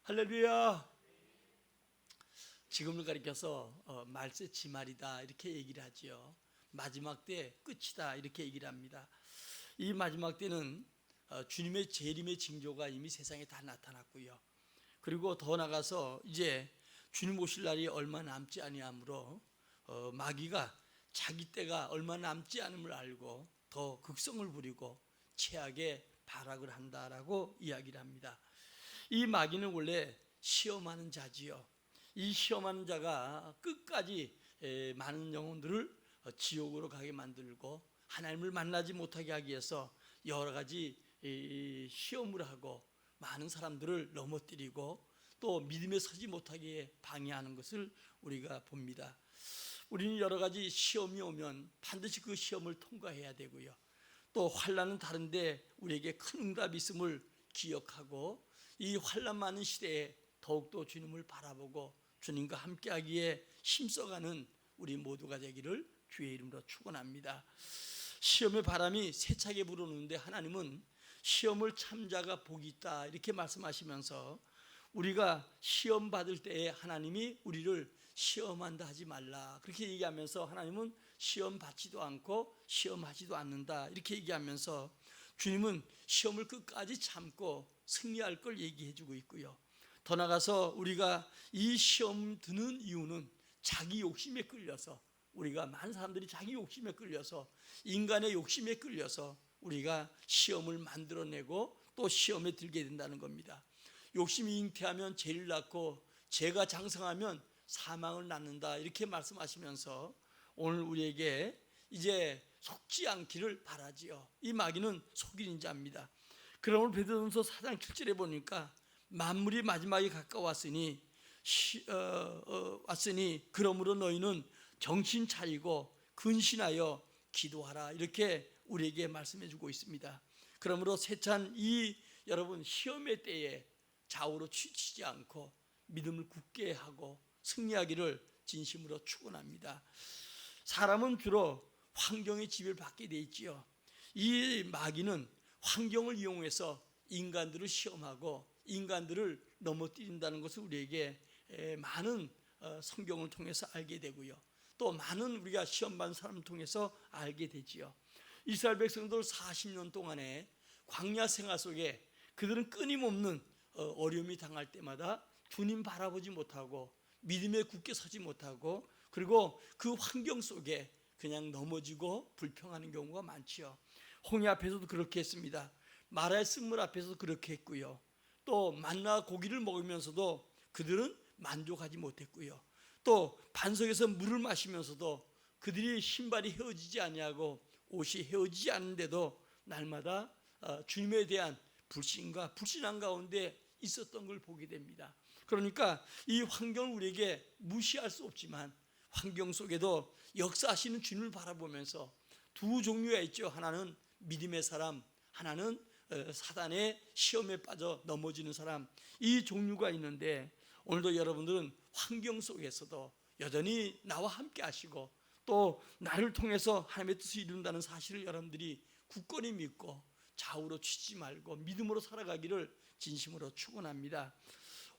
할렐루야. 지금을 가리켜서 말세 지말이다 이렇게 얘기를 하지요. 마지막 때 끝이다 이렇게 얘기를 합니다. 이 마지막 때는 주님의 재림의 징조가 이미 세상에 다 나타났고요. 그리고 더 나가서 이제 주님 오실 날이 얼마 남지 아니하므로 마귀가 자기 때가 얼마 남지 않음을 알고 더 극성을 부리고 최악의 발악을 한다라고 이야기를 합니다. 이 마귀는 원래 시험하는 자지요. 이 시험하는 자가 끝까지 많은 영혼들을 지옥으로 가게 만들고 하나님을 만나지 못하게 하기 위해서 여러 가지 시험을 하고 많은 사람들을 넘어뜨리고 또 믿음에 서지 못하게 방해하는 것을 우리가 봅니다. 우리는 여러 가지 시험이 오면 반드시 그 시험을 통과해야 되고요. 또 환난은 다른데 우리에게 큰 응답이 있음을 기억하고 이 환난 많은 시대에 더욱더 주님을 바라보고 주님과 함께하기에 힘써가는 우리 모두가 되기를 주의 이름으로 축원합니다. 시험의 바람이 세차게 불어오는데 하나님은 시험을 참자가 복이 있다 이렇게 말씀하시면서 우리가 시험 받을 때에 하나님이 우리를 시험한다 하지 말라 그렇게 얘기하면서 하나님은 시험 받지도 않고 시험하지도 않는다 이렇게 얘기하면서 주님은 시험을 끝까지 참고 승리할 걸 얘기해 주고 있고요. 더 나가서 우리가 이 시험 드는 이유는 자기 욕심에 끌려서 우리가 많은 사람들이 자기 욕심에 끌려서 인간의 욕심에 끌려서 우리가 시험을 만들어내고 또 시험에 들게 된다는 겁니다. 욕심이 잉태하면 죄를 낳고 죄가 장성하면 사망을 낳는다 이렇게 말씀하시면서 오늘 우리에게 이제 속지 않기를 바라지요. 이 마귀는 속이는 자입니다. 그러므로 베드로전서 4장 7절에 보니까 만물이 마지막에 가까웠으니 그러므로 너희는 정신 차리고 근신하여 기도하라 이렇게 우리에게 말씀해 주고 있습니다. 그러므로 세찬 이 여러분 시험의 때에 좌우로 치치지 않고 믿음을 굳게 하고 승리하기를 진심으로 축원합니다. 사람은 주로 환경의 지배를 받게 돼 있지요. 이 마귀는 환경을 이용해서 인간들을 시험하고 인간들을 넘어뜨린다는 것을 우리에게 많은 성경을 통해서 알게 되고요. 또 많은 우리가 시험 받는 사람을 통해서 알게 되지요. 이스라엘 백성들 40년 동안에 광야 생활 속에 그들은 끊임없는 어려움이 당할 때마다 주님 바라보지 못하고 믿음에 굳게 서지 못하고 그리고 그 환경 속에 그냥 넘어지고 불평하는 경우가 많지요. 홍해 앞에서도 그렇게 했습니다. 마라의 쓴물 앞에서도 그렇게 했고요. 또 만나 고기를 먹으면서도 그들은 만족하지 못했고요. 또 반석에서 물을 마시면서도 그들이 신발이 헤어지지 아니하고 옷이 헤어지지 않는데도 날마다 주님에 대한 불신과 불신한 가운데 있었던 걸 보게 됩니다. 그러니까 이 환경을 우리에게 무시할 수 없지만 환경 속에도 역사하시는 주님을 바라보면서 두 종류가 있죠. 하나는 믿음의 사람, 하나는 사단의 시험에 빠져 넘어지는 사람, 이 종류가 있는데 오늘도 여러분들은 환경 속에서도 여전히 나와 함께 하시고 또 나를 통해서 하나님의 뜻을 이룬다는 사실을 여러분들이 굳건히 믿고 좌우로 치지 말고 믿음으로 살아가기를 진심으로 축원합니다.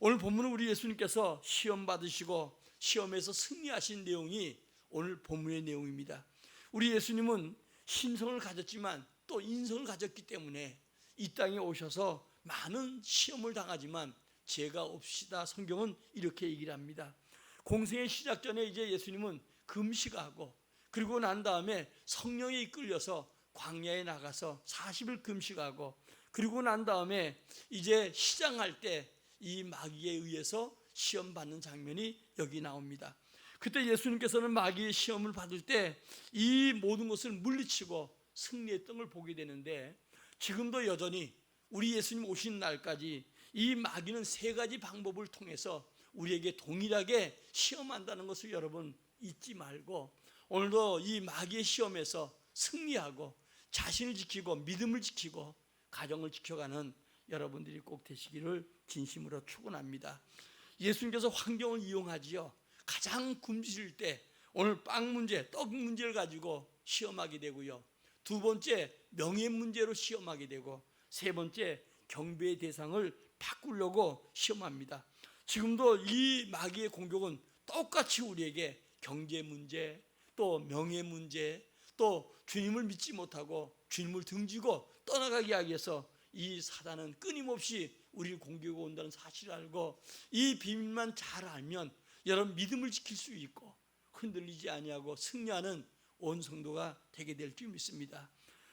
오늘 본문은 우리 예수님께서 시험 받으시고 시험에서 승리하신 내용이 오늘 본문의 내용입니다. 우리 예수님은 신성을 가졌지만 또 인성을 가졌기 때문에 이 땅에 오셔서 많은 시험을 당하지만 죄가 없으시다. 성경은 이렇게 얘기를 합니다. 공생의 시작 전에 이제 예수님은 금식하고 그리고 난 다음에 성령에 이끌려서 광야에 나가서 40일 금식하고 그리고 난 다음에 이제 시장할 때 이 마귀에 의해서 시험 받는 장면이 여기 나옵니다. 그때 예수님께서는 마귀의 시험을 받을 때 이 모든 것을 물리치고 승리했던 걸 보게 되는데 지금도 여전히 우리 예수님 오신 날까지 이 마귀는 세 가지 방법을 통해서 우리에게 동일하게 시험한다는 것을 여러분 잊지 말고 오늘도 이 마귀의 시험에서 승리하고 자신을 지키고 믿음을 지키고 가정을 지켜가는 여러분들이 꼭 되시기를 진심으로 축원합니다. 예수님께서 환경을 이용하지요. 가장 굶주릴 때 오늘 빵 문제, 떡 문제를 가지고 시험하게 되고요. 두 번째 명예 문제로 시험하게 되고 세 번째 경배의 대상을 바꾸려고 시험합니다. 지금도 이 마귀의 공격은 똑같이 우리에게 경제 문제, 또 명예 문제, 또 주님을 믿지 못하고 주님을 등지고 떠나가게 하기 위해서 이 사단은 끊임없이 우리를 공격해 온다는 사실을 알고 이 비밀만 잘 알면 여러분 믿음을 지킬 수 있고 흔들리지 아니하고 승리하는 온 성도가 되게 될 줄 믿습니다.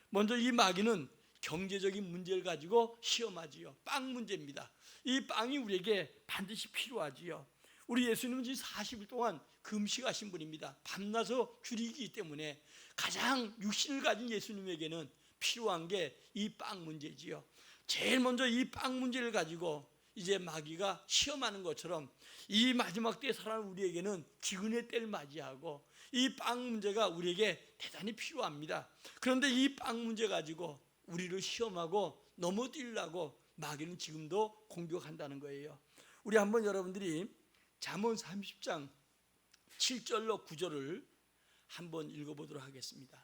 먼저 이 마귀는 경제적인 문제를 가지고 시험하지요. 빵 문제입니다. 이 빵이 우리에게 반드시 필요하지요. 우리 예수님은 지금 40일 동안 금식하신 분입니다. 밤낮으로 줄이기 때문에 가장 육신을 가진 예수님에게는 필요한 게 이 빵 문제지요. 제일 먼저 이 빵 문제를 가지고 이제 마귀가 시험하는 것처럼 이 마지막 때에 살아가는 우리에게는 기근의 때를 맞이하고 이 빵 문제가 우리에게 대단히 필요합니다. 그런데 이 빵 문제 가지고 우리를 시험하고 넘어뜨리려고 마귀는 지금도 공격한다는 거예요. 우리 한번 여러분들이 잠언 30장 7절로 9절을 한번 읽어보도록 하겠습니다.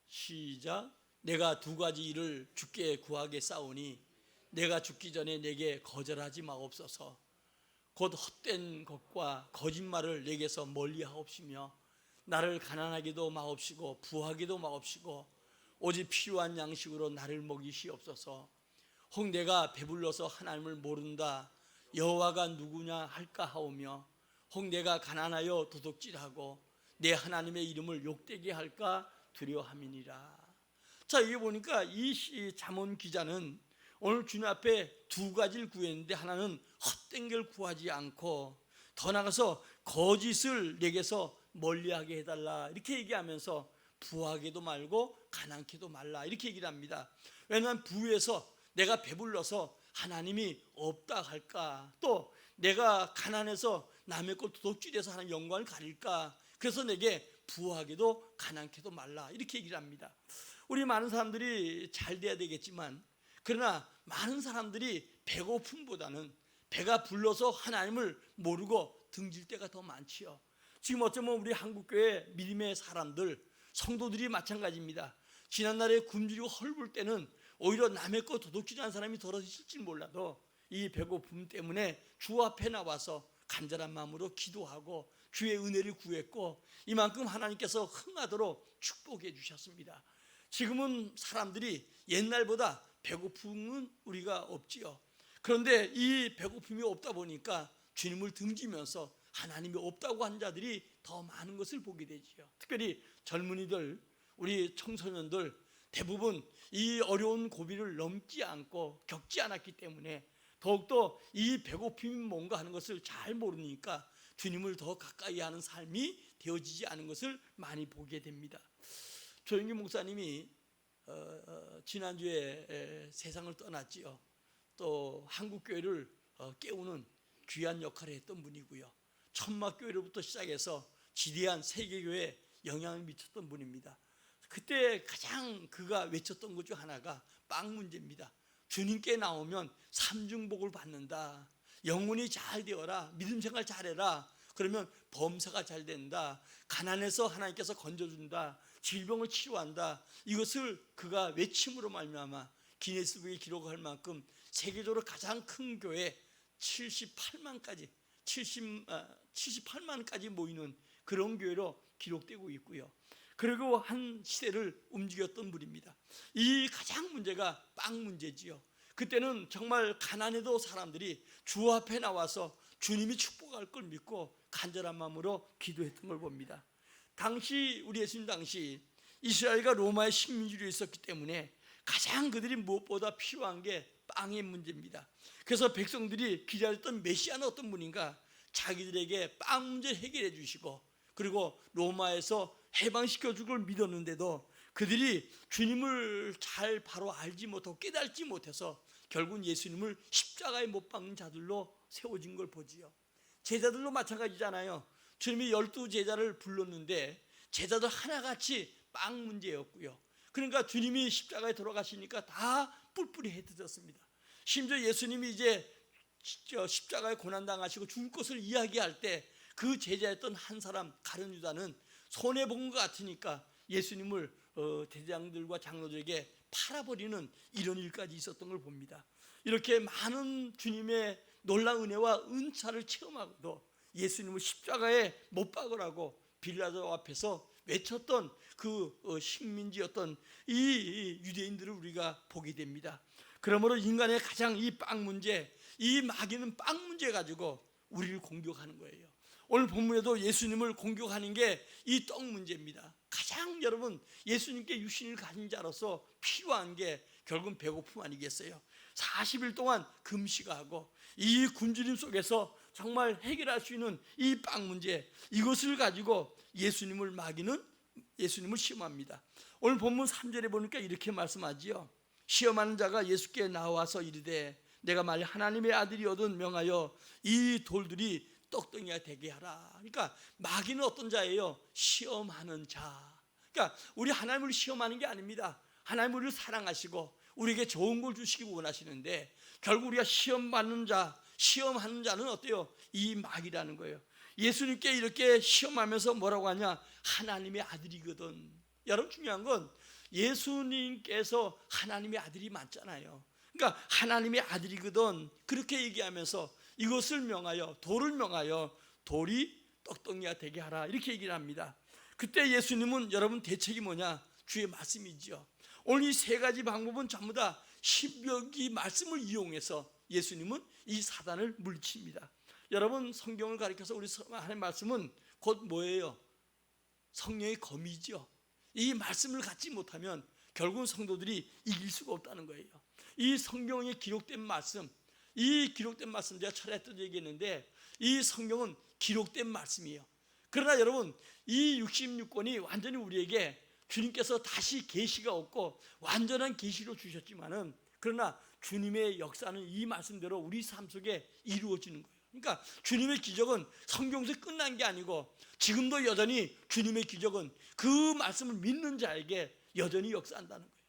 시작. 내가 두 가지 일을 주께 구하겠사오니 내가 죽기 전에 내게 거절하지 마옵소서. 곧 헛된 것과 거짓말을 내게서 멀리하옵시며 나를 가난하게도 마옵시고 부하게도 마옵시고 오직 필요한 양식으로 나를 먹이시옵소서. 혹 내가 배불러서 하나님을 모른다 여호와가 누구냐 할까 하오며 혹 내가 가난하여 도둑질하고 내 하나님의 이름을 욕되게 할까 두려워함이니라. 자, 여기 보니까 이 잠언 기자는 오늘 주님 앞에 두 가지를 구했는데 하나는 헛된 걸 구하지 않고 더 나아가서 거짓을 내게서 멀리하게 해달라 이렇게 얘기하면서 부하게도 말고 가난케도 말라 이렇게 얘기를 합니다. 왜냐하면 부에서 내가 배불러서 하나님이 없다 할까, 또 내가 가난해서 남의 걸 도둑질해서 하나님 영광을 가릴까, 그래서 내게 부하게도 가난케도 말라 이렇게 얘기를 합니다. 우리 많은 사람들이 잘 돼야 되겠지만 그러나 많은 사람들이 배고픔보다는 배가 불러서 하나님을 모르고 등질 때가 더 많지요. 지금 어쩌면 우리 한국교회 믿음의 사람들 성도들이 마찬가지입니다. 지난날에 굶주리고 헐불 때는 오히려 남의 거 도둑질하는 사람이 덜어 있을지 몰라도 이 배고픔 때문에 주 앞에 나와서 간절한 마음으로 기도하고 주의 은혜를 구했고 이만큼 하나님께서 흥하도록 축복해 주셨습니다. 지금은 사람들이 옛날보다 배고픔은 우리가 없지요. 그런데 이 배고픔이 없다 보니까 주님을 등지면서 하나님이 없다고 한 자들이 더 많은 것을 보게 되지요. 특별히 젊은이들, 우리 청소년들 대부분 이 어려운 고비를 넘지 않고 겪지 않았기 때문에 더욱더 이 배고픔이 뭔가 하는 것을 잘 모르니까 주님을 더 가까이 하는 삶이 되어지지 않은 것을 많이 보게 됩니다. 조영기 목사님이 지난주에 세상을 떠났지요. 또 한국교회를 깨우는 귀한 역할을 했던 분이고요. 천막교회로부터 시작해서 지대한 세계교회에 영향을 미쳤던 분입니다. 그때 가장 그가 외쳤던 것 중 하나가 빵 문제입니다. 주님께 나오면 삼중복을 받는다. 영혼이 잘 되어라. 믿음 생활 잘해라. 그러면 범사가 잘 된다. 가난해서 하나님께서 건져준다. 질병을 치료한다. 이것을 그가 외침으로 말미암아 기네스북에 기록할 만큼 세계적으로 가장 큰 교회 78만까지 모이는 그런 교회로 기록되고 있고요. 그리고 한 시대를 움직였던 분입니다. 이 가장 문제가 빵 문제지요. 그때는 정말 가난해도 사람들이 주 앞에 나와서 주님이 축복할 걸 믿고 간절한 마음으로 기도했던 걸 봅니다. 당시 우리 예수님 당시 이스라엘과 로마의 식민지로 있었기 때문에 가장 그들이 무엇보다 필요한 게 빵의 문제입니다. 그래서 백성들이 기다렸던 메시아는 어떤 분인가? 자기들에게 빵 문제를 해결해 주시고 그리고 로마에서 해방시켜 줄 걸 믿었는데도 그들이 주님을 잘 바로 알지 못하고 깨닫지 못해서 결국은 예수님을 십자가에 못 박는 자들로 세워진 걸 보지요. 제자들도 마찬가지잖아요. 주님이 12제자를 불렀는데 제자들 하나같이 빵 문제였고요. 그러니까 주님이 십자가에 돌아가시니까 다 뿔뿔이 흩어졌습니다. 심지어 예수님이 이제 십자가에 고난당하시고 죽을 것을 이야기할 때 그 제자였던 한 사람 가룟유다는 손해본 것 같으니까 예수님을 대장들과 장로들에게 팔아버리는 이런 일까지 있었던 걸 봅니다. 이렇게 많은 주님의 놀라운 은혜와 은사를 체험하고도 예수님을 십자가에 못 박으라고 빌라도 앞에서 외쳤던 그 식민지였던 이 유대인들을 우리가 보게 됩니다. 그러므로 인간의 가장 이 빵 문제, 이 마귀는 빵 문제 가지고 우리를 공격하는 거예요. 오늘 본문에도 예수님을 공격하는 게 이 떡 문제입니다. 가장 여러분 예수님께 육신을 가진 자로서 필요한 게 결국은 배고픔 아니겠어요? 40일 동안 금식하고 이 굶주림 속에서 정말 해결할 수 있는 이 빵 문제, 이것을 가지고 예수님을 마귀는 예수님을 시험합니다. 오늘 본문 3절에 보니까 이렇게 말씀하지요. 시험하는 자가 예수께 나와서 이르되 내가 만일 하나님의 아들이거든 명하여 이 돌들이 떡덩이가 되게 하라. 그러니까 마귀는 어떤 자예요? 시험하는 자. 그러니까 우리 하나님을 시험하는 게 아닙니다. 하나님 우리를 사랑하시고 우리에게 좋은 걸 주시기 원하시는데 결국 우리가 시험받는 자, 시험하는 자는 어때요? 이 마귀라는 거예요. 예수님께 이렇게 시험하면서 뭐라고 하냐? 하나님의 아들이거든. 여러분 중요한 건 예수님께서 하나님의 아들이 맞잖아요. 그러니까 하나님의 아들이거든. 그렇게 얘기하면서 이것을 명하여, 돌을 명하여 돌이 떡덩이가 되게 하라, 이렇게 얘기를 합니다. 그때 예수님은 여러분 대책이 뭐냐? 주의 말씀이죠. 오늘 이 세 가지 방법은 전부 다 신명기 말씀을 이용해서 예수님은 이 사단을 물리칩니다. 여러분 성경을 가리켜서 우리 하나님의 말씀은 곧 뭐예요? 성령의 검이죠. 이 말씀을 갖지 못하면 결국은 성도들이 이길 수가 없다는 거예요. 이 성경에 기록된 말씀, 이 기록된 말씀 제가 차례 또 얘기했는데 이 성경은 기록된 말씀이에요. 그러나 여러분 이 66권이 완전히 우리에게 주님께서 다시 계시가 없고 완전한 계시로 주셨지만은 그러나 주님의 역사는 이 말씀대로 우리 삶 속에 이루어지는 거예요. 그러니까 주님의 기적은 성경에서 끝난 게 아니고 지금도 여전히 주님의 기적은 그 말씀을 믿는 자에게 여전히 역사한다는 거예요.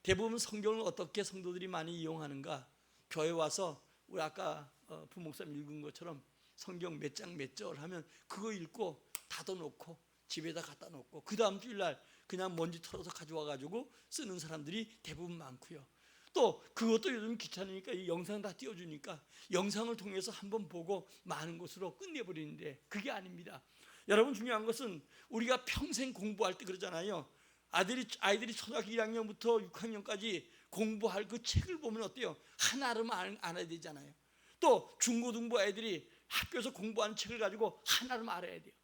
대부분 성경을 어떻게 성도들이 많이 이용하는가? 교회 와서 우리 아까 부목사님 읽은 것처럼 성경 몇 장 몇 절 하면 그거 읽고 닫아놓고 집에다 갖다 놓고 그 다음 주일날 그냥 먼지 털어서 가져와 가지고 쓰는 사람들이 대부분 많고요. 또 그것도 요즘 귀찮으니까 이 영상 다 띄워주니까 영상을 통해서 한번 보고 많은 것으로 끝내버리는데 그게 아닙니다. 여러분 중요한 것은 우리가 평생 공부할 때 그러잖아요. 아이들이 초등학교 1학년부터 6학년까지 공부할 그 책을 보면 어때요? 하나로만 알아야 되잖아요. 또 중고등부 아이들이 학교에서 공부하는 책을 가지고 하나로만 알아야 돼요.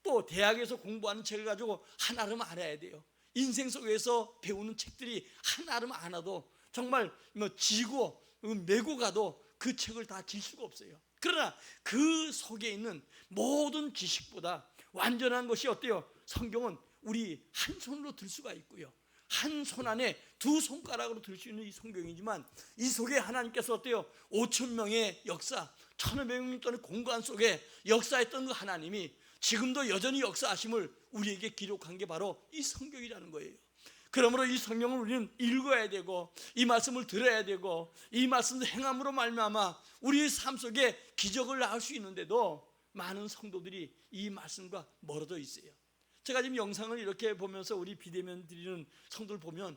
또 대학에서 공부하는 책을 가지고 하나로만 알아야 돼요. 인생 속에서 배우는 책들이 하나로만 안 와도 정말 지고 메고 가도 그 책을 다 질 수가 없어요. 그러나 그 속에 있는 모든 지식보다 완전한 것이 어때요? 성경은 우리 한 손으로 들 수가 있고요. 한 손 안에 두 손가락으로 들 수 있는 이 성경이지만 이 속에 하나님께서 어때요? 5천 명의 역사, 1,500년 동안의 공간 속에 역사했던 그 하나님이 지금도 여전히 역사하심을 우리에게 기록한 게 바로 이 성경이라는 거예요. 그러므로 이 성경을 우리는 읽어야 되고 이 말씀을 들어야 되고 이 말씀을 행함으로 말미암아 우리 삶 속에 기적을 낳을 수 있는데도 많은 성도들이 이 말씀과 멀어져 있어요. 제가 지금 영상을 이렇게 보면서 우리 비대면 드리는 성도들 보면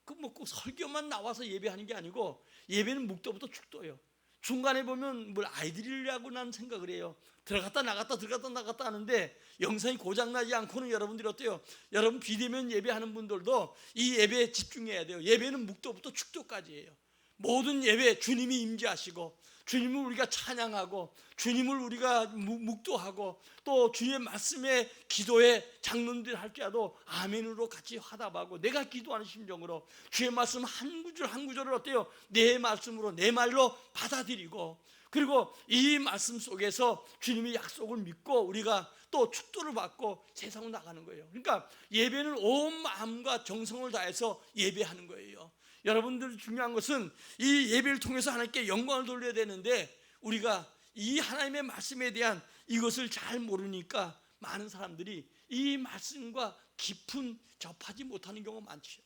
꼭 설교만 나와서 예배하는 게 아니고 예배는 묵도부터 축도예요. 중간에 보면 뭘 아이들이라고 난 생각을 해요. 들어갔다 나갔다 들어갔다 나갔다 하는데 영상이 고장나지 않고는 여러분들이 어때요? 여러분 비대면 예배하는 분들도 이 예배에 집중해야 돼요. 예배는 묵도부터 축도까지예요. 모든 예배 주님이 임재하시고 주님을 우리가 찬양하고 주님을 우리가 묵도하고 또 주님의 말씀에 기도에 장로들 할지라도 아멘으로 같이 화답하고 내가 기도하는 심정으로 주의 말씀 한 구절 한 구절을 어때요? 내 말씀으로 내 말로 받아들이고 그리고 이 말씀 속에서 주님의 약속을 믿고 우리가 또 축도를 받고 세상으로 나가는 거예요. 그러니까 예배는 온 마음과 정성을 다해서 예배하는 거예요. 여러분들 중요한 것은 이 예배를 통해서 하나님께 영광을 돌려야 되는데 우리가 이 하나님의 말씀에 대한 이것을 잘 모르니까 많은 사람들이 이 말씀과 깊은 접하지 못하는 경우가 많죠.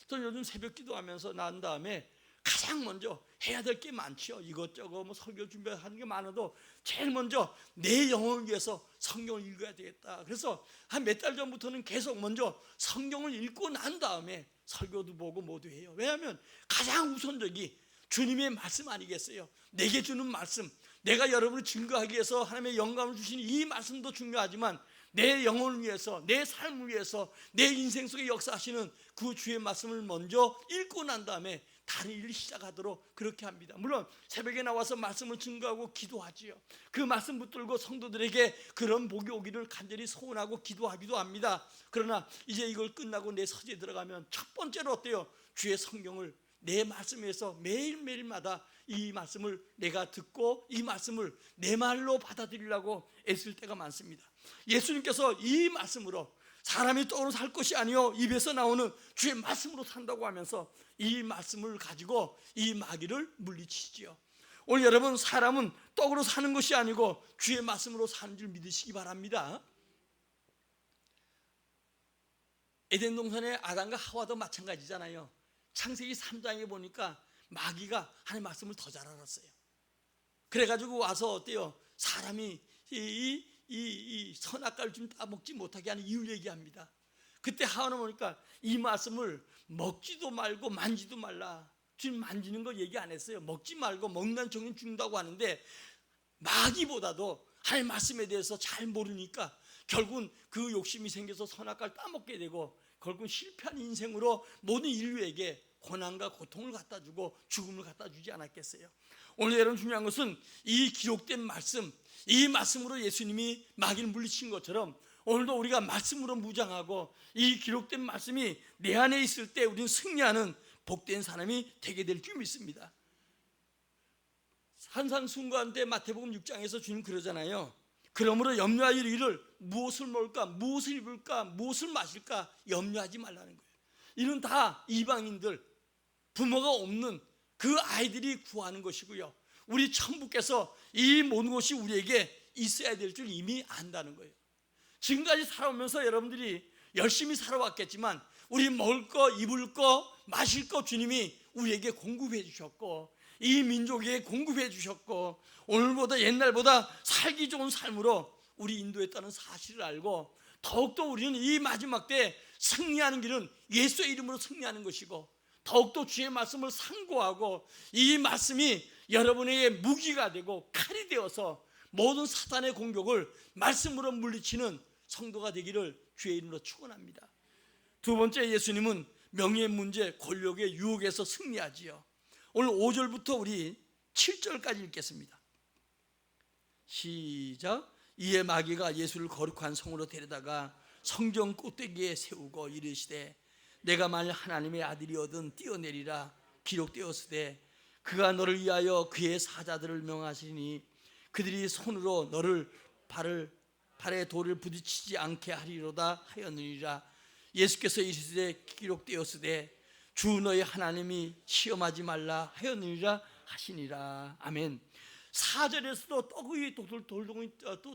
저는 요즘 새벽 기도하면서 난 다음에 가장 먼저 해야 될 게 많죠. 이것저것 뭐 설교 준비하는 게 많아도 제일 먼저 내 영혼을 위해서 성경을 읽어야 되겠다. 그래서 한 몇 달 전부터는 계속 먼저 성경을 읽고 난 다음에 설교도 보고 모두 해요. 왜냐하면 가장 우선적이 주님의 말씀 아니겠어요? 내게 주는 말씀, 내가 여러분을 증거하기 위해서 하나님의 영감을 주시는 이 말씀도 중요하지만 내 영혼을 위해서, 내 삶을 위해서, 내 인생 속에 역사하시는 그 주의 말씀을 먼저 읽고 난 다음에 다른 일을 시작하도록 그렇게 합니다. 물론 새벽에 나와서 말씀을 증거하고 기도하지요. 그 말씀 붙들고 성도들에게 그런 복이 오기를 간절히 소원하고 기도하기도 합니다. 그러나 이제 이걸 끝나고 내 서재에 들어가면 첫 번째로 어때요? 주의 성경을 내 말씀에서 매일매일마다 이 말씀을 내가 듣고 이 말씀을 내 말로 받아들이려고 애쓸 때가 많습니다. 예수님께서 이 말씀으로 사람이 떡으로 살 것이 아니요 입에서 나오는 주의 말씀으로 산다고 하면서 이 말씀을 가지고 이 마귀를 물리치지요. 오늘 여러분, 사람은 떡으로 사는 것이 아니고 주의 말씀으로 사는 줄 믿으시기 바랍니다. 에덴 동산의 아담과 하와도 마찬가지잖아요. 창세기 3장에 보니까 마귀가 하나님의 말씀을 더 잘 알았어요. 그래가지고 와서 어때요? 사람이 이 선악과를 좀 따먹지 못하게 하는 이유를 얘기합니다. 그때 하와는 보니까 이 말씀을 먹지도 말고 만지도 말라. 지금 만지는 거 얘기 안 했어요. 먹지 말고 먹는 종은 죽는다고 하는데 마귀보다도 하나님의 말씀에 대해서 잘 모르니까 결국은 그 욕심이 생겨서 선악과를 따먹게 되고 결국은 실패한 인생으로 모든 인류에게 고난과 고통을 갖다 주고 죽음을 갖다 주지 않았겠어요? 오늘 여러분, 중요한 것은 이 기록된 말씀, 이 말씀으로 예수님이 마귀를 물리친 것처럼 오늘도 우리가 말씀으로 무장하고 이 기록된 말씀이 내 안에 있을 때 우리는 승리하는 복된 사람이 되게 될 줄 믿습니다. 산상순간 때 마태복음 6장에서 주님 그러잖아요. 그러므로 염려할 일을 무엇을 먹을까, 무엇을 입을까, 무엇을 마실까 염려하지 말라는 거예요. 이는 다 이방인들, 부모가 없는 그 아이들이 구하는 것이고요. 우리 천부께서 이 모든 것이 우리에게 있어야 될 줄 이미 안다는 거예요. 지금까지 살아오면서 여러분들이 열심히 살아왔겠지만 우리 먹을 거, 입을 거, 마실 거 주님이 우리에게 공급해 주셨고 이 민족에게 공급해 주셨고 오늘보다 옛날보다 살기 좋은 삶으로 우리 인도했다는 사실을 알고 더욱더 우리는 이 마지막 때 승리하는 길은 예수의 이름으로 승리하는 것이고 더욱더 주의 말씀을 상고하고 이 말씀이 여러분에게 무기가 되고 칼이 되어서 모든 사탄의 공격을 말씀으로 물리치는 성도가 되기를 주의 이름으로 축원합니다. 두 번째, 예수님은 명예의 문제, 권력의 유혹에서 승리하지요. 오늘 5절부터 우리 7절까지 읽겠습니다. 시작. 이에 마귀가 예수를 거룩한 성으로 데려다가 성전 꼭대기에 세우고 이르시되 내가 만일 하나님의 아들이거든 뛰어내리라. 기록되었으되 그가 너를 위하여 그의 사자들을 명하시니 그들이 손으로 너를 발에 돌을 부딪히지 않게 하리로다 하였느니라. 예수께서 이르시되 기록되었으되 주 너의 하나님이 시험하지 말라 하였느니라 하시니라. 아멘. 4절에서도 떡이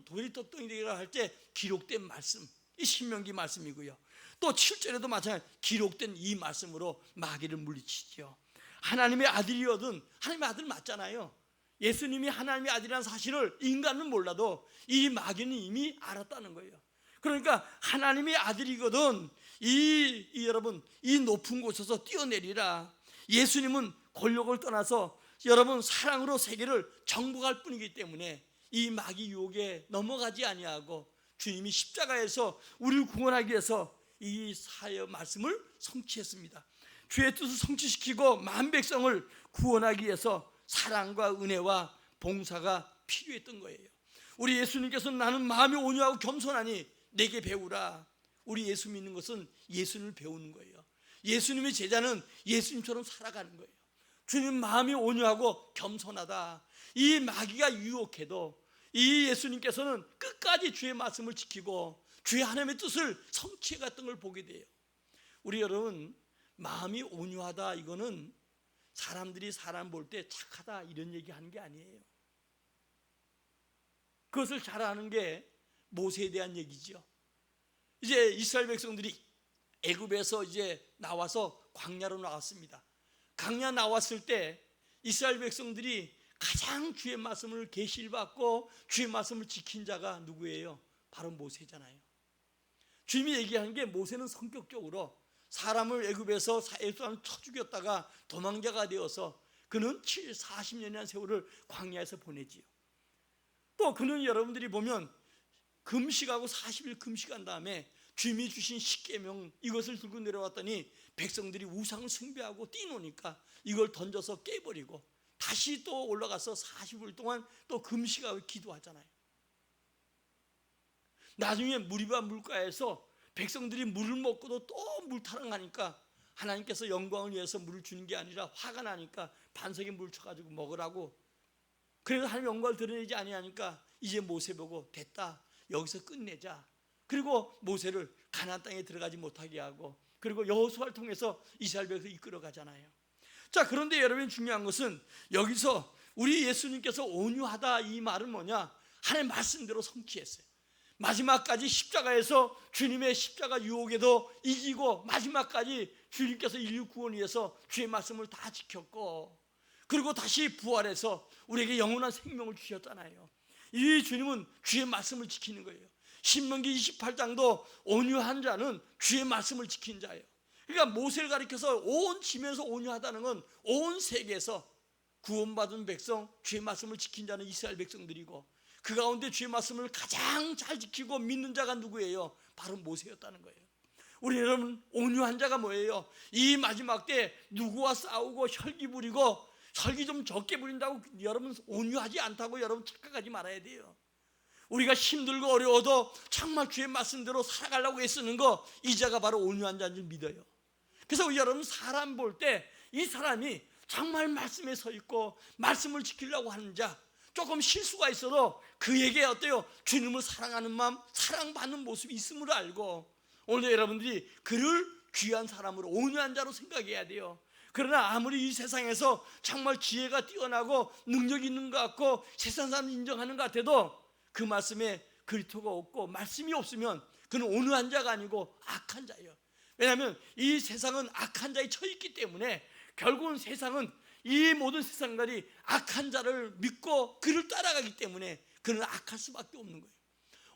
돌이 떡덩이 되리라 할 때 기록된 말씀, 이 신명기 말씀이고요. 또 7절에도 마찬가지로 기록된 이 말씀으로 마귀를 물리치죠. 하나님의 아들이거든, 하나님의 아들 맞잖아요. 예수님이 하나님의 아들이라는 사실을 인간은 몰라도 이 마귀는 이미 알았다는 거예요. 그러니까 하나님의 아들이거든 여러분 이 높은 곳에서 뛰어내리라. 예수님은 권력을 떠나서 여러분 사랑으로 세계를 정복할 뿐이기 때문에 이 마귀 유혹에 넘어가지 아니하고 주님이 십자가에서 우리를 구원하기 위해서 이 사역 말씀을 성취했습니다. 주의 뜻을 성취시키고 만 백성을 구원하기 위해서 사랑과 은혜와 봉사가 필요했던 거예요. 우리 예수님께서는 나는 마음이 온유하고 겸손하니 내게 배우라. 우리 예수 믿는 것은 예수님을 배우는 거예요. 예수님의 제자는 예수님처럼 살아가는 거예요. 주님 마음이 온유하고 겸손하다. 이 마귀가 유혹해도 이 예수님께서는 끝까지 주의 말씀을 지키고 주의 하나님의 뜻을 성취해 갔던 걸 보게 돼요. 우리 여러분, 마음이 온유하다 이거는 사람들이 사람 볼 때 착하다 이런 얘기하는 게 아니에요. 그것을 잘 아는 게 모세에 대한 얘기죠. 이제 이스라엘 백성들이 애굽에서 이제 나와서 광야로 나왔습니다. 광야 나왔을 때 이스라엘 백성들이 가장 주의 말씀을 계시를 받고 주의 말씀을 지킨 자가 누구예요? 바로 모세잖아요. 주님이 얘기하는 게 모세는 성격적으로 사람을 애굽에서 애굽사람을 쳐 죽였다가 도망자가 되어서 그는 40년이라는 세월을 광야에서 보내지요. 또 그는 여러분들이 보면 금식하고 40일 금식한 다음에 주님이 주신 십계명 이것을 들고 내려왔더니 백성들이 우상을 숭배하고 뛰노니까 이걸 던져서 깨버리고 다시 또 올라가서 40일 동안 또 금식하고 기도하잖아요. 나중에 무리바 물가에서 백성들이 물을 먹고도 또 물타랑하니까 하나님께서 영광을 위해서 물을 주는 게 아니라 화가 나니까 반석에 물 쳐가지고 먹으라고. 그래서 하나님 영광을 드러내지 아니하니까 이제 모세 보고 됐다, 여기서 끝내자. 그리고 모세를 가나안 땅에 들어가지 못하게 하고 그리고 여호수아를 통해서 이스라엘 백성을 이끌어 가잖아요. 자, 그런데 여러분 중요한 것은 여기서 우리 예수님께서 온유하다 이 말은 뭐냐? 하나님 말씀대로 성취했어요. 마지막까지 십자가에서 주님의 십자가 유혹에도 이기고 마지막까지 주님께서 인류 구원을 위해서 주의 말씀을 다 지켰고 그리고 다시 부활해서 우리에게 영원한 생명을 주셨잖아요. 이 주님은 주의 말씀을 지키는 거예요. 신명기 28장도 온유한 자는 주의 말씀을 지킨 자예요. 그러니까 모세를 가리켜서 온 지면서 온유하다는 건 온 세계에서 구원받은 백성, 주의 말씀을 지킨 자는 이스라엘 백성들이고 그 가운데 주의 말씀을 가장 잘 지키고 믿는 자가 누구예요? 바로 모세였다는 거예요. 우리 여러분 온유한 자가 뭐예요? 이 마지막 때 누구와 싸우고 혈기 부리고 혈기 좀 적게 부린다고 여러분 온유하지 않다고 여러분 착각하지 말아야 돼요. 우리가 힘들고 어려워도 정말 주의 말씀대로 살아가려고 애쓰는 거 이 자가 바로 온유한 자인 줄 믿어요. 그래서 여러분 사람 볼 때 이 사람이 정말 말씀에 서 있고 말씀을 지키려고 하는 자, 조금 실수가 있어도 그에게 어때요? 주님을 사랑하는 마음, 사랑받는 모습이 있음을 알고 오늘 여러분들이 그를 귀한 사람으로 온유한 자로 생각해야 돼요. 그러나 아무리 이 세상에서 정말 지혜가 뛰어나고 능력이 있는 것 같고 세상 사람 인정하는 것 같아도 그 말씀에 그리토가 없고 말씀이 없으면 그는 온유한 자가 아니고 악한 자예요. 왜냐하면 이 세상은 악한 자에 처했기 때문에 결국은 세상은 이 모든 세상들이 악한 자를 믿고 그를 따라가기 때문에 그는 악할 수밖에 없는 거예요.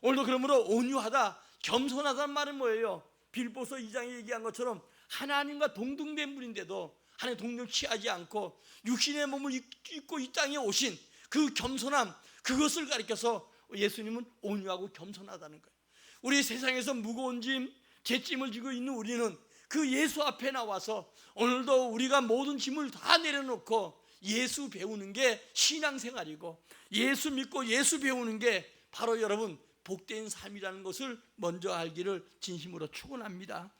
오늘도 그러므로 온유하다, 겸손하다는 말은 뭐예요? 빌보서 2장에 얘기한 것처럼 하나님과 동등된 분인데도 하나님 동등 취하지 않고 육신의 몸을 입고 이 땅에 오신 그 겸손함, 그것을 가리켜서 예수님은 온유하고 겸손하다는 거예요. 우리 세상에서 무거운 짐, 죄짐을 지고 있는 우리는 그 예수 앞에 나와서 오늘도 우리가 모든 짐을 다 내려놓고 예수 배우는 게 신앙생활이고 예수 믿고 예수 배우는 게 바로 여러분 복된 삶이라는 것을 먼저 알기를 진심으로 축원합니다.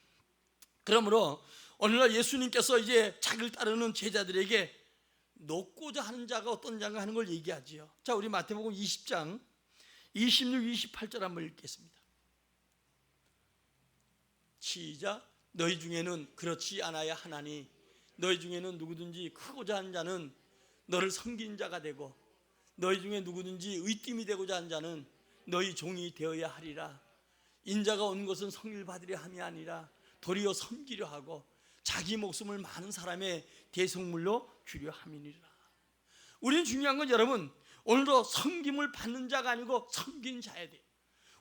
그러므로 오늘날 예수님께서 이제 자기를 따르는 제자들에게 높고자 하는 자가 어떤 자인가 하는 걸 얘기하지요. 자, 우리 마태복음 20장 26, 28절 한번 읽겠습니다. 시작. 너희 중에는 그렇지 않아야 하나니 너희 중에는 누구든지 크고자 하는 자는 너를 섬기는 자가 되고 너희 중에 누구든지 의띠이 되고자 하는 자는 너희 종이 되어야 하리라. 인자가 온 것은 성리를 받으려 함이 아니라 도리어 섬기려 하고 자기 목숨을 많은 사람의 대속물로 주려 함이니라. 우리는 중요한 건 여러분 오늘도 섬김을 받는 자가 아니고 섬기는 자야 돼요.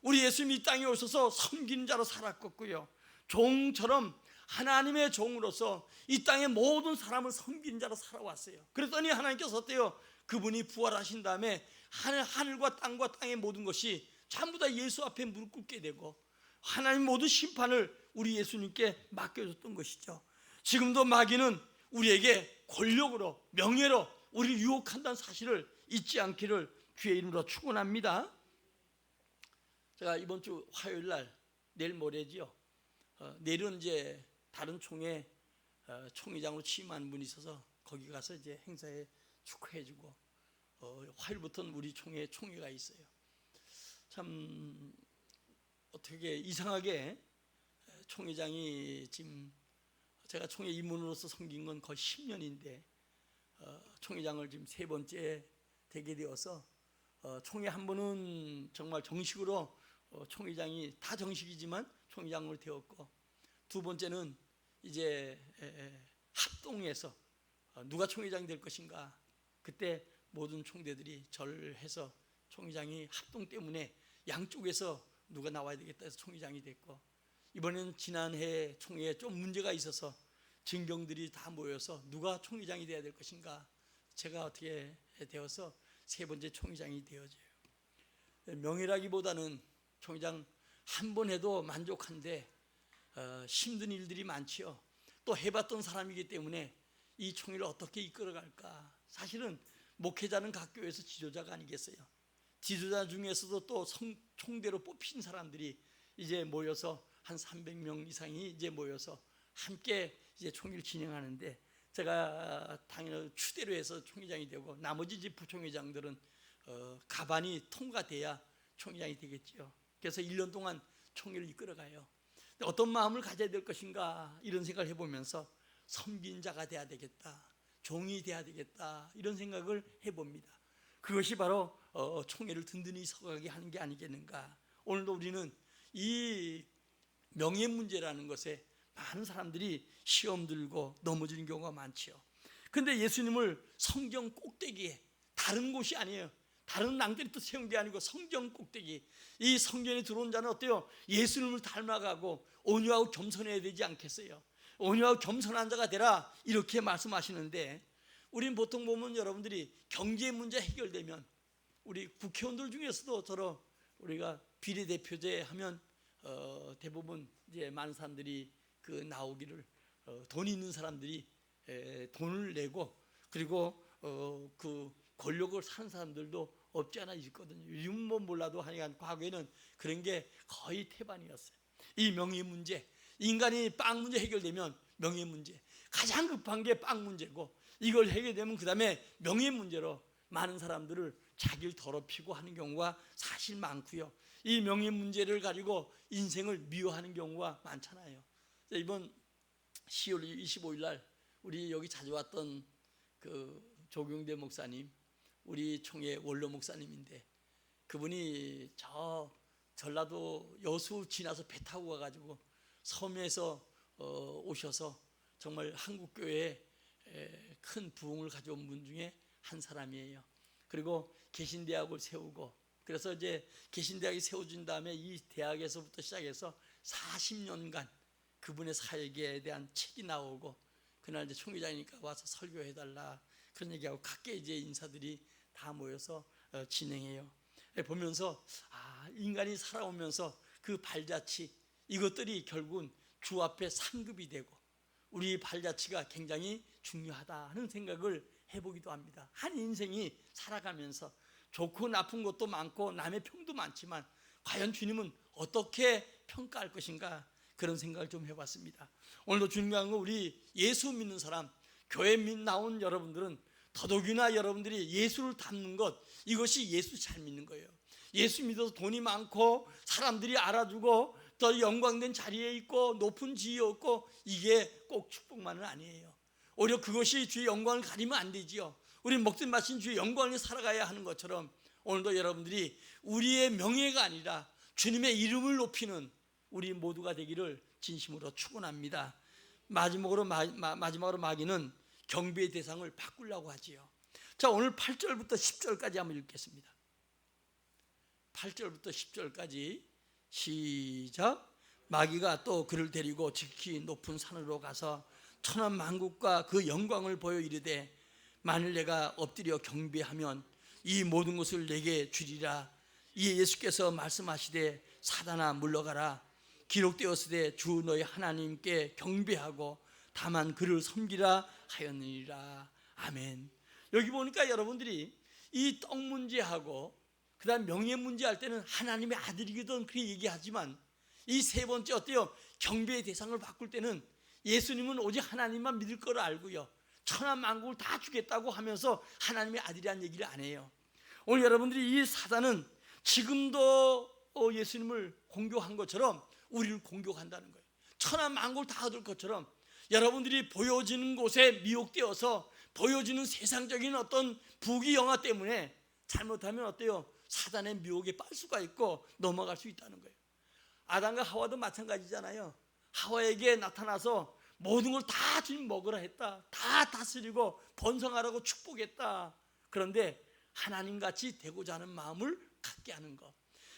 우리 예수님이 이 땅에 오셔서 섬기는 자로 살았었고요, 종처럼 하나님의 종으로서 이 땅의 모든 사람을 섬기는 자로 살아왔어요. 그랬더니 하나님께서 어때요? 그분이 부활하신 다음에 하늘과 땅의 모든 것이 전부 다 예수 앞에 무릎 꿇게 되고 하나님 모든 심판을 우리 예수님께 맡겨줬던 것이죠. 지금도 마귀는 우리에게 권력으로 명예로 우리를 유혹한다는 사실을 잊지 않기를 주의 이름으로 축원합니다. 제가 이번 주 화요일 날 내일 모레지요. 내일은 이제 다른 총회 총회장으로 취임한 분이 있어서 거기 가서 이제 행사에 축하해주고 화요일부터는 우리 총회가 있어요. 참 어떻게 이상하게 총회장이 지금 제가 총회 임원으로서 섬긴 건 거의 10년인데 총회장을 지금 3번째 되게 되어서 총회 한 번은 정말 정식으로 총회장이 다 정식이지만 총회장으로 되었고 두 번째는 이제 합동해서 누가 총회장이 될 것인가. 그때 모든 총대들이 절을 해서 총회장이 합동 때문에 양쪽에서 누가 나와야 되겠다 해서 총회장이 됐고, 이번에는 지난해 총회에 좀 문제가 있어서 진경들이 다 모여서 누가 총회장이 돼야 될 것인가. 제가 어떻게 되어서 세 번째 총회장이 되어져요. 명예라기보다는 총회장 한 번 해도 만족한데 힘든 일들이 많지요. 또 해봤던 사람이기 때문에 이 총회를 어떻게 이끌어갈까. 사실은 목회자는 각 교회에서 지도자가 아니겠어요. 지도자 중에서도 또 총대로 뽑힌 사람들이 이제 모여서 한 300명 이상이 이제 모여서 함께 이제 총회를 진행하는데, 제가 당연히 추대로 해서 총회장이 되고 나머지 이제 부총회장들은 가반이 통과돼야 총회장이 되겠죠. 그래서 1년 동안 총회를 이끌어가요. 어떤 마음을 가져야 될 것인가 이런 생각을 해보면서 섬긴 자가 돼야 되겠다, 종이 돼야 되겠다, 이런 생각을 해봅니다. 그것이 바로 총회를 든든히 서가게 하는 게 아니겠는가. 오늘도 우리는 이 명예 문제라는 것에 많은 사람들이 시험 들고 넘어지는 경우가 많지요. 그런데 예수님을 성경 꼭대기에, 다른 곳이 아니에요. 다른 낭들이 또 세운 게 아니고 성경 꼭대기, 이 성경에 들어온 자는 어때요? 예수님을 닮아가고 온유하고 겸손해야 되지 않겠어요? 온유하고 겸손한 자가 되라, 이렇게 말씀하시는데, 우린 보통 보면 여러분들이 경제 문제 해결되면 우리 국회의원들 중에서도 저러 우리가 비례대표제 하면 대부분 이제 많은 사람들이 그 나오기를 돈 있는 사람들이 돈을 내고, 그리고 그 권력을 사는 사람들도 없지 않아 있거든요. 요즘 뭐 몰라도 하여간 과거에는 그런 게 거의 태반이었어요. 이 명예 문제, 인간이 빵 문제 해결되면 명예 문제, 가장 급한 게 빵 문제고, 이걸 해결되면 그 다음에 명예 문제로 많은 사람들을 자기를 더럽히고 하는 경우가 사실 많고요. 이 명예 문제를 가지고 인생을 미워하는 경우가 많잖아요. 이번 10월 25일 날 우리 여기 자주 왔던 그 조경대 목사님, 우리 총회 원로 목사님인데, 그분이 저 전라도 여수 지나서 배 타고 가가지고 섬에서 오셔서 정말 한국교회에 큰 부흥을 가져온 분 중에 한 사람이에요. 그리고 개신대학을 세우고, 그래서 이제 개신대학이 세워진 다음에 이 대학에서부터 시작해서 40년간 그분의 사역에 대한 책이 나오고, 그날 이제 총회장이니까 와서 설교해달라 그런 얘기하고 각계 이제 인사들이 다 모여서 진행해요. 보면서 인간이 살아오면서 그 발자취, 이것들이 결국은 주 앞에 상급이 되고 우리 발자취가 굉장히 중요하다는 생각을 해보기도 합니다. 한 인생이 살아가면서 좋고 나쁜 것도 많고 남의 평도 많지만 과연 주님은 어떻게 평가할 것인가, 그런 생각을 좀 해봤습니다. 오늘도 중요한 건 우리 예수 믿는 사람, 교회 나온 여러분들은 더더욱이나 여러분들이 예수를 닮는 것, 이것이 예수 잘 믿는 거예요. 예수 믿어서 돈이 많고 사람들이 알아주고 더 영광된 자리에 있고 높은 지위에 있고, 이게 꼭 축복만은 아니에요. 오히려 그것이 주의 영광을 가리면 안 되지요. 우리 먹든 마신 주의 영광을 살아가야 하는 것처럼 오늘도 여러분들이 우리의 명예가 아니라 주님의 이름을 높이는 우리 모두가 되기를 진심으로 축원합니다. 마지막으로 마귀는 경배의 대상을 바꾸려고 하지요. 자, 오늘 8절부터 10절까지 한번 읽겠습니다. 8절부터 10절까지 시작. 마귀가 또 그를 데리고 지극히 높은 산으로 가서 천한 만국과 그 영광을 보여 이르되, 만일 내가 엎드려 경배하면 이 모든 것을 내게 주리라. 이에 예수께서 말씀하시되, 사단아 물러가라. 기록되었으되 주 너희 하나님께 경배하고 다만 그를 섬기라 하였느니라. 아멘. 여기 보니까 여러분들이 이 떡 문제하고 그 다음 명예 문제 할 때는 하나님의 아들이거든 그렇게 얘기하지만, 이 세 번째 어때요? 경배의 대상을 바꿀 때는 예수님은 오직 하나님만 믿을 걸 알고요, 천하 만국을 다 주겠다고 하면서 하나님의 아들이라는 얘기를 안 해요. 오늘 여러분들이 이 사단은 지금도 예수님을 공격한 것처럼 우리를 공격한다는 거예요. 천하 만국을 다 얻을 것처럼 여러분들이 보여지는 곳에 미혹되어서 보여지는 세상적인 어떤 부귀영화 때문에 잘못하면 어때요? 사단의 미혹에 빠질 수가 있고 넘어갈 수 있다는 거예요. 아담과 하와도 마찬가지잖아요. 하와에게 나타나서 모든 걸 다 주님 먹으라 했다. 다 다스리고 번성하라고 축복했다. 그런데 하나님같이 되고자 하는 마음을 갖게 하는 것.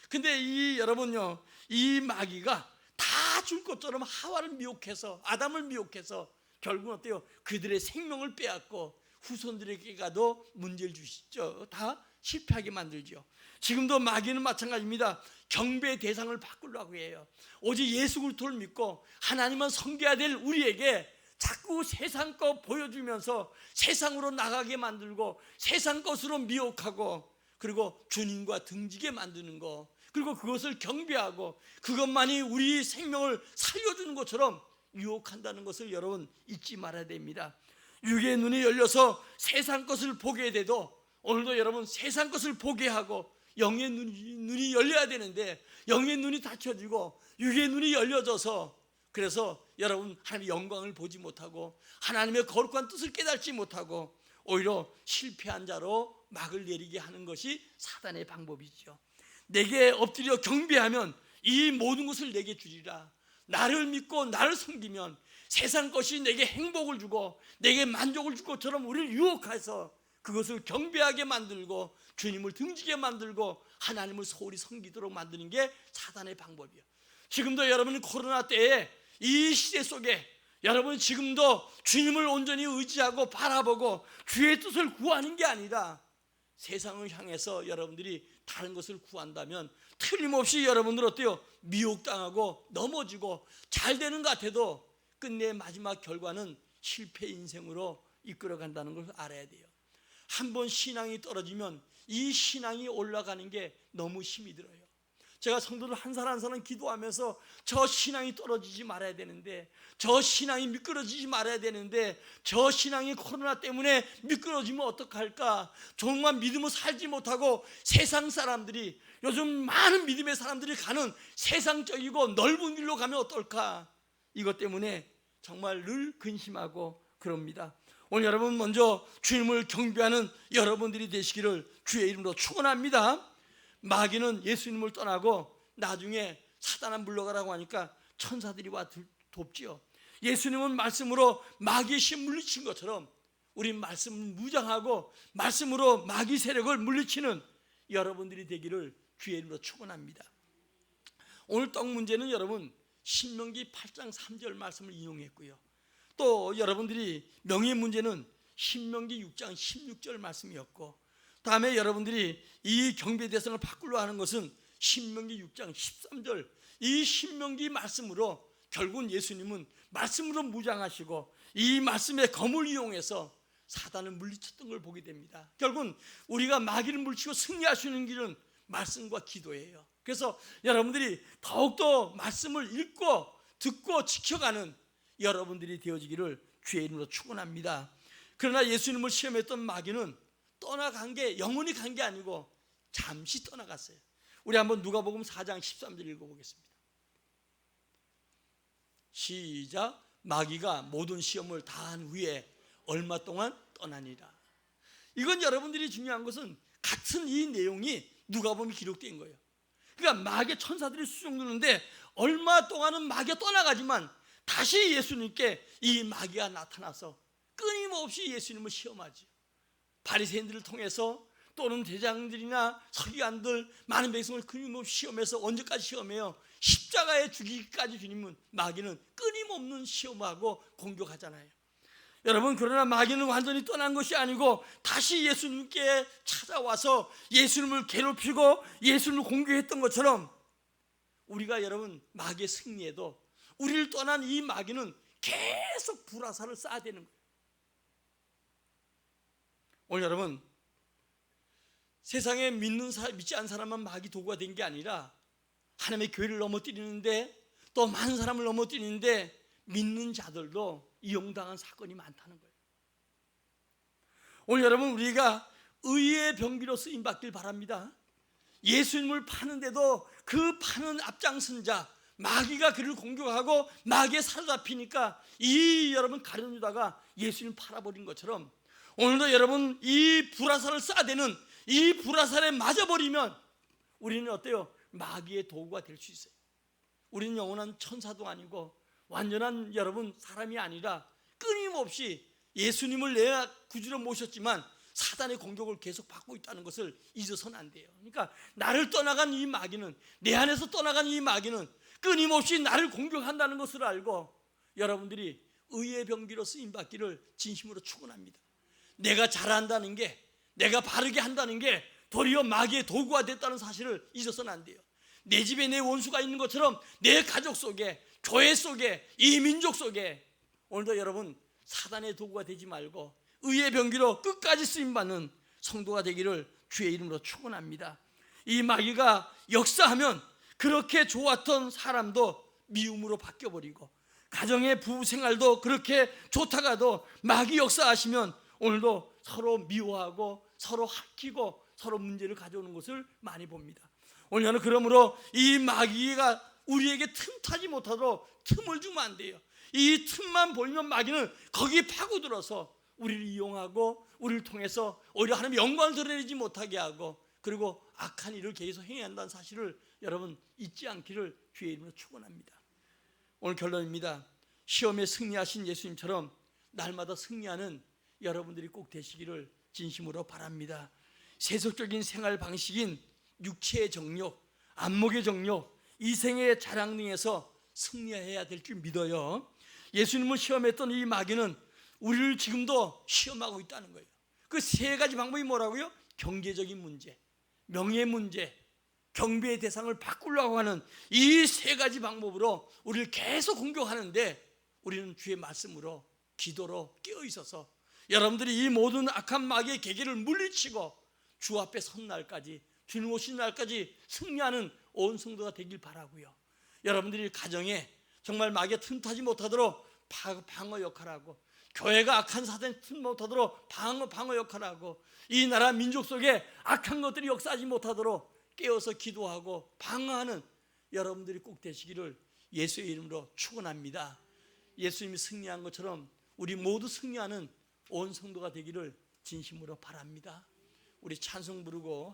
근데 이 여러분요, 이 마귀가 다 줄 것처럼 하와를 미혹해서, 아담을 미혹해서 결국은 어때요? 그들의 생명을 빼앗고 후손들에게가도 문제를 주시죠. 다 실패하게 만들죠. 지금도 마귀는 마찬가지입니다. 경배의 대상을 바꾸려고 해요. 오직 예수 그리스도를 믿고 하나님만 섬겨야 될 우리에게 자꾸 세상 것 보여주면서 세상으로 나가게 만들고 세상 것으로 미혹하고, 그리고 주님과 등지게 만드는 거, 그리고 그것을 경배하고 그것만이 우리 생명을 살려주는 것처럼 유혹한다는 것을 여러분 잊지 말아야 됩니다. 육의 눈이 열려서 세상 것을 보게 돼도 오늘도 여러분 세상 것을 보게 하고 영의 눈이 열려야 되는데 영의 눈이 닫혀지고 육의 눈이 열려져서, 그래서 여러분 하나님의 영광을 보지 못하고 하나님의 거룩한 뜻을 깨닫지 못하고 오히려 실패한 자로 막을 내리게 하는 것이 사단의 방법이죠. 내게 엎드려 경배하면 이 모든 것을 내게 주리라. 나를 믿고 나를 섬기면 세상 것이 내게 행복을 주고 내게 만족을 줄 것처럼 우리를 유혹해서 그것을 경배하게 만들고 주님을 등지게 만들고 하나님을 소홀히 섬기도록 만드는 게 사단의 방법이에요. 지금도 여러분은 코로나 때에 이 시대 속에 여러분 지금도 주님을 온전히 의지하고 바라보고 주의 뜻을 구하는 게 아니라 세상을 향해서 여러분들이 다른 것을 구한다면 틀림없이 여러분들 어때요? 미혹당하고 넘어지고 잘 되는 것 같아도 끝내 마지막 결과는 실패 인생으로 이끌어간다는 걸 알아야 돼요. 한번 신앙이 떨어지면 이 신앙이 올라가는 게 너무 힘이 들어요. 제가 성도들 한 사람 한 사람 기도하면서 저 신앙이 떨어지지 말아야 되는데, 저 신앙이 미끄러지지 말아야 되는데, 저 신앙이 코로나 때문에 미끄러지면 어떡할까? 정말 믿음을 살지 못하고 세상 사람들이, 요즘 많은 믿음의 사람들이 가는 세상적이고 넓은 길로 가면 어떨까? 이것 때문에 정말 늘 근심하고 그럽니다. 오늘 여러분 먼저 주님을 경배하는 여러분들이 되시기를 주의 이름으로 축원합니다. 마귀는 예수님을 떠나고 나중에 사단아 물러가라고 하니까 천사들이 와 돕지요. 예수님은 말씀으로 마귀의 신 물리친 것처럼 우리 말씀을 무장하고 말씀으로 마귀 세력을 물리치는 여러분들이 되기를 주의 이름으로 축원합니다. 오늘 떡 문제는 여러분 신명기 8장 3절 말씀을 인용했고요. 또 여러분들이 명예 문제는 신명기 6장 16절 말씀이었고, 다음에 여러분들이 이 경배 대상을 바꾸려 하는 것은 신명기 6장 13절, 이 신명기 말씀으로 결국은 예수님은 말씀으로 무장하시고 이 말씀의 검을 이용해서 사단을 물리쳤던 걸 보게 됩니다. 결국은 우리가 마귀를 물리치고 승리할 수 있는 길은 말씀과 기도예요. 그래서 여러분들이 더욱더 말씀을 읽고 듣고 지켜가는 여러분들이 되어지기를 주의 이름으로 축원합니다. 그러나 예수님을 시험했던 마귀는 떠나간 게, 영원히 간 게 아니고 잠시 떠나갔어요. 우리 한번 누가복음 4장 13절 읽어보겠습니다. 시작. 마귀가 모든 시험을 다한 후에 얼마 동안 떠나니라. 이건 여러분들이 중요한 것은 같은 이 내용이 누가복음에 기록된 거예요. 그러니까 마귀 천사들이 수종 두는데 얼마 동안은 마귀가 떠나가지만 다시 예수님께 이 마귀가 나타나서 끊임없이 예수님을 시험하지. 바리새인들을 통해서 또는 대장들이나 서기관들 많은 백성을 끊임없이 시험해서 언제까지 시험해요? 십자가에 죽이기까지 주님은, 마귀는 끊임없는 시험하고 공격하잖아요. 여러분, 그러나 마귀는 완전히 떠난 것이 아니고 다시 예수님께 찾아와서 예수님을 괴롭히고 예수님을 공격했던 것처럼 우리가 여러분 마귀의 승리에도 우리를 떠난 이 마귀는 계속 불화살을 쏴야 되는 거예요. 오늘 여러분, 세상에 믿지 않는 사람만 마귀 도구가 된 게 아니라 하나님의 교회를 넘어뜨리는데, 또 많은 사람을 넘어뜨리는데 믿는 자들도 이용당한 사건이 많다는 거예요. 오늘 여러분, 우리가 의의 병기로 쓰임 받길 바랍니다. 예수님을 파는데도 그 파는 앞장선 자 마귀가 그를 공격하고 마귀에 사로잡히니까 이 여러분 가룟 유다가 예수님 팔아버린 것처럼 오늘도 여러분 이 불화살을 쏴대는 이 불화살에 맞아버리면 우리는 어때요? 마귀의 도구가 될 수 있어요. 우리는 영원한 천사도 아니고 완전한 여러분 사람이 아니라 끊임없이 예수님을 내 구주로 모셨지만 사단의 공격을 계속 받고 있다는 것을 잊어서는 안 돼요. 그러니까 나를 떠나간 이 마귀는, 내 안에서 떠나간 이 마귀는 끊임없이 나를 공격한다는 것을 알고 여러분들이 의의 병기로 쓰임받기를 진심으로 축원합니다. 내가 잘한다는 게, 내가 바르게 한다는 게 도리어 마귀의 도구가 됐다는 사실을 잊어서는 안 돼요. 내 집에 내 원수가 있는 것처럼 내 가족 속에, 교회 속에, 이 민족 속에 오늘도 여러분 사단의 도구가 되지 말고 의의 병기로 끝까지 쓰임받는 성도가 되기를 주의 이름으로 축원합니다. 이 마귀가 역사하면 그렇게 좋았던 사람도 미움으로 바뀌어버리고, 가정의 부부 생활도 그렇게 좋다가도 마귀 역사하시면 오늘도 서로 미워하고 서로 핥히고 서로 문제를 가져오는 것을 많이 봅니다. 오늘은 그러므로 이 마귀가 우리에게 틈타지 못하도록 틈을 주면 안 돼요. 이 틈만 보이면 마귀는 거기에 파고들어서 우리를 이용하고 우리를 통해서 오히려 하나님의 영광을 드러내지 못하게 하고, 그리고 악한 일을 계속 행해야 한다는 사실을 여러분 잊지 않기를 주의 이름으로 축원합니다. 오늘 결론입니다. 시험에 승리하신 예수님처럼 날마다 승리하는 여러분들이 꼭 되시기를 진심으로 바랍니다. 세속적인 생활 방식인 육체의 정욕, 안목의 정욕, 이생의 자랑 등에서 승리해야 될 줄 믿어요. 예수님을 시험했던 이 마귀는 우리를 지금도 시험하고 있다는 거예요. 그 세 가지 방법이 뭐라고요? 경제적인 문제, 명예 문제, 경배의 대상을 바꾸려고 하는 이 세 가지 방법으로 우리를 계속 공격하는데, 우리는 주의 말씀으로, 기도로 깨어 있어서 여러분들이 이 모든 악한 마귀의 계계를 물리치고 주 앞에 선 날까지, 주님 오신 날까지 승리하는 온 성도가 되길 바라고요. 여러분들이 가정에 정말 마귀가 틈타지 못하도록 방어 역할하고, 교회가 악한 사단이 틈 못하도록 방어 역할하고, 이 나라 민족 속에 악한 것들이 역사하지 못하도록 깨어서 기도하고 방어하는 여러분들이 꼭 되시기를 예수의 이름으로 축원합니다. 예수님이 승리한 것처럼 우리 모두 승리하는 온 성도가 되기를 진심으로 바랍니다. 우리 찬송 부르고